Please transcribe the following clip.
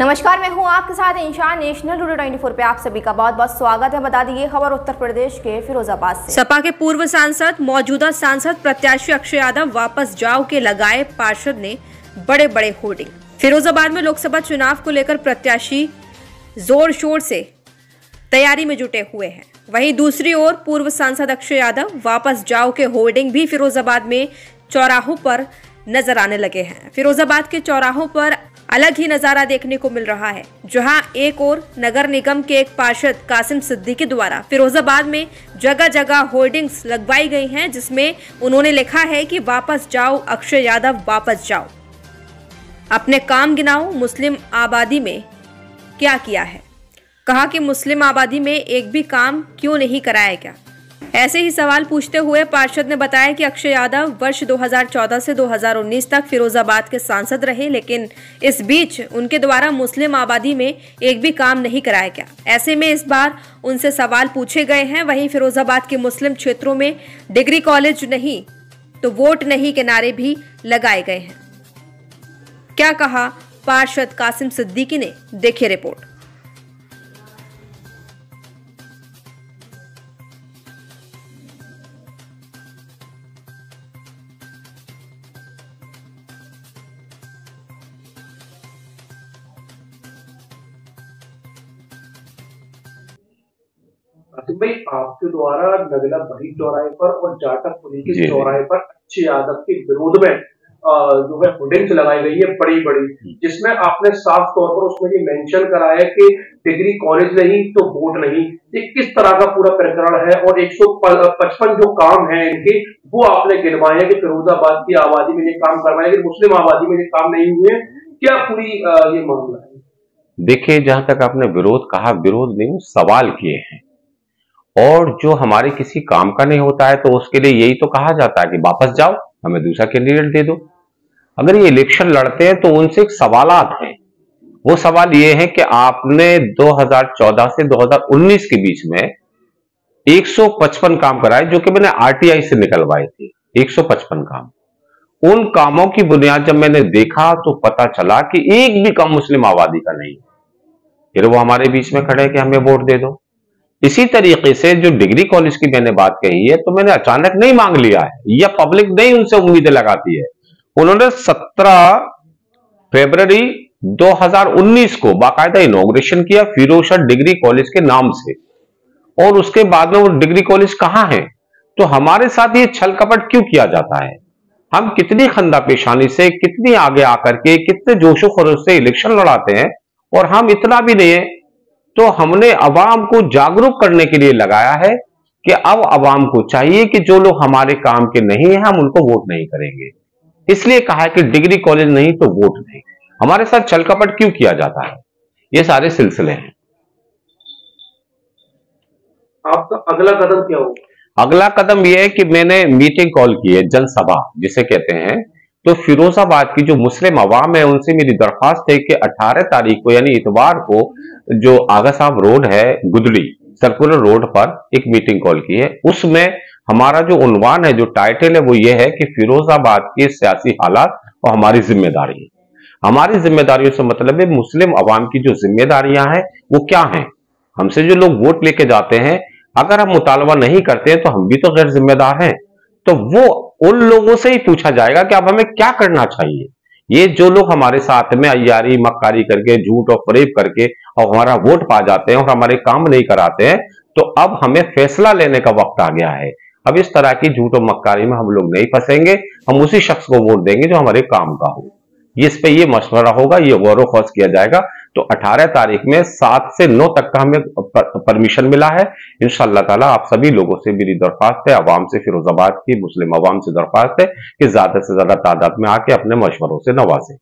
नमस्कार, मैं हूं आपके साथ इंशान। नेशनल टुडे 24 पे आप सभी का बहुत बहुत स्वागत है। बता दी ये खबर उत्तर प्रदेश के फिरोजाबाद से। सपा के पूर्व सांसद मौजूदा सांसद प्रत्याशी अक्षय यादव वापस जाओ के लगाए पार्षद ने बड़े बड़े होर्डिंग। फिरोजाबाद में लोकसभा चुनाव को लेकर प्रत्याशी जोर शोर से तैयारी में जुटे हुए हैं। वहीं दूसरी ओर पूर्व सांसद अक्षय यादव वापस जाओ के होर्डिंग भी फिरोजाबाद में चौराहों पर नजर आने लगे हैं। फिरोजाबाद के चौराहों पर अलग ही नजारा देखने को मिल रहा है, जहां एक और नगर निगम के एक पार्षद कासिम सिद्दीकी द्वारा फिरोजाबाद में जगह जगह होर्डिंग्स लगवाई गई हैं, जिसमें उन्होंने लिखा है कि वापस जाओ अक्षय यादव, वापस जाओ, अपने काम गिनाओ, मुस्लिम आबादी में क्या किया है। कहा कि मुस्लिम आबादी में एक भी काम क्यों नहीं कराया गया। ऐसे ही सवाल पूछते हुए पार्षद ने बताया कि अक्षय यादव वर्ष 2014 से 2019 तक फिरोजाबाद के सांसद रहे, लेकिन इस बीच उनके द्वारा मुस्लिम आबादी में एक भी काम नहीं कराया गया। ऐसे में इस बार उनसे सवाल पूछे गए हैं। वहीं फिरोजाबाद के मुस्लिम क्षेत्रों में डिग्री कॉलेज नहीं तो वोट नहीं के नारे भी लगाए गए हैं। क्या कहा पार्षद कासिम सिद्दीकी ने, देखिए रिपोर्ट। भाई, आपके द्वारा नगला बड़ी चौराहे पर और जाटकपुरी के चौराहे पर अक्षय यादव के विरोध में जो है होर्डिंग्स लगाई गई है बड़ी बड़ी, जिसमें आपने साफ तौर पर उसमें ये मेंशन करा है कि डिग्री कॉलेज नहीं तो वोट नहीं। ये किस तरह का पूरा प्रकरण है? और 155 जो काम है इनके वो आपने गिनवाए हैं कि फिरोजाबाद की आबादी में ये काम करवाए, लेकिन मुस्लिम आबादी में ये काम नहीं हुए। क्या पूरी ये मामला है? देखिए, जहां तक आपने विरोध कहा, विरोध नहीं, सवाल किए हैं। और जो हमारे किसी काम का नहीं होता है तो उसके लिए यही तो कहा जाता है कि वापस जाओ, हमें दूसरा कैंडिडेट दे दो। अगर ये इलेक्शन लड़ते हैं तो उनसे एक सवालात हैं। वो सवाल ये है कि आपने 2014 से 2019 के बीच में 155 काम कराए, जो कि मैंने आरटीआई से निकलवाए थे। 155 काम, उन कामों की बुनियाद जब मैंने देखा तो पता चला कि एक भी काम मुस्लिम आबादी का नहीं। फिर वो हमारे बीच में खड़े कि हमें वोट दे दो। इसी तरीके से जो डिग्री कॉलेज की मैंने बात कही है, तो मैंने अचानक नहीं मांग लिया है, या पब्लिक नहीं उनसे उम्मीदें लगाती है। उन्होंने 17 फरवरी 2019 को बाकायदा इनॉग्रेशन किया फिरोजशाह डिग्री कॉलेज के नाम से, और उसके बाद में वो डिग्री कॉलेज कहां है? तो हमारे साथ ये छल कपट क्यों किया जाता है? हम कितनी खंदा पेशानी से, कितनी आगे आकर के, कितने जोशो खरोश से इलेक्शन लड़ाते हैं, और हम इतना भी नहीं है। तो हमने अवाम को जागरूक करने के लिए लगाया है कि अब अवाम को चाहिए कि जो लोग हमारे काम के नहीं है हम उनको वोट नहीं करेंगे। इसलिए कहा है कि डिग्री कॉलेज नहीं तो वोट नहीं। हमारे साथ छल कपट क्यों किया जाता है? ये सारे सिलसिले हैं। आपका अगला कदम क्या होगा? अगला कदम यह है कि मैंने मीटिंग कॉल की है, जनसभा जिसे कहते हैं। तो फिरोजाबाद की जो मुस्लिम अवाम है उनसे मेरी दरख्वास्त है कि 18 तारीख को यानी इतवार को जो आगा साहब रोड है, गुदड़ी सर्कुलर रोड पर एक मीटिंग कॉल की है। उसमें हमारा जो उन्वान है, जो टाइटल है, वो ये है कि फिरोजाबाद के सियासी हालात और हमारी जिम्मेदारी। हमारी जिम्मेदारियों से मतलब है मुस्लिम अवाम की जो जिम्मेदारियां हैं वो क्या हैं। हमसे जो लोग वोट लेके जाते हैं, अगर हम मुतालबा नहीं करते हैं तो हम भी तो गैर जिम्मेदार हैं। तो वो उन लोगों से ही पूछा जाएगा कि अब हमें क्या करना चाहिए। ये जो लोग हमारे साथ में अय्यारी मक्कारी करके, झूठ और फरेब करके और हमारा वोट पा जाते हैं और हमारे काम नहीं कराते हैं, तो अब हमें फैसला लेने का वक्त आ गया है। अब इस तरह की झूठ और मक्कारी में हम लोग नहीं फंसेंगे। हम उसी शख्स को वोट देंगे जो हमारे काम का हो। इस पे ये मशवरा होगा, ये गौर व खौज किया जाएगा। तो 18 तारीख में 7 से 9 तक का हमें परमिशन मिला है। इंशाअल्लाह ताला आप सभी लोगों से मेरी दरख्वास्त है, अवाम से, फिरोजाबाद की मुस्लिम अवाम से दरख्वास्त है कि ज्यादा से ज्यादा तादाद में आके अपने मशवरों से नवाजें।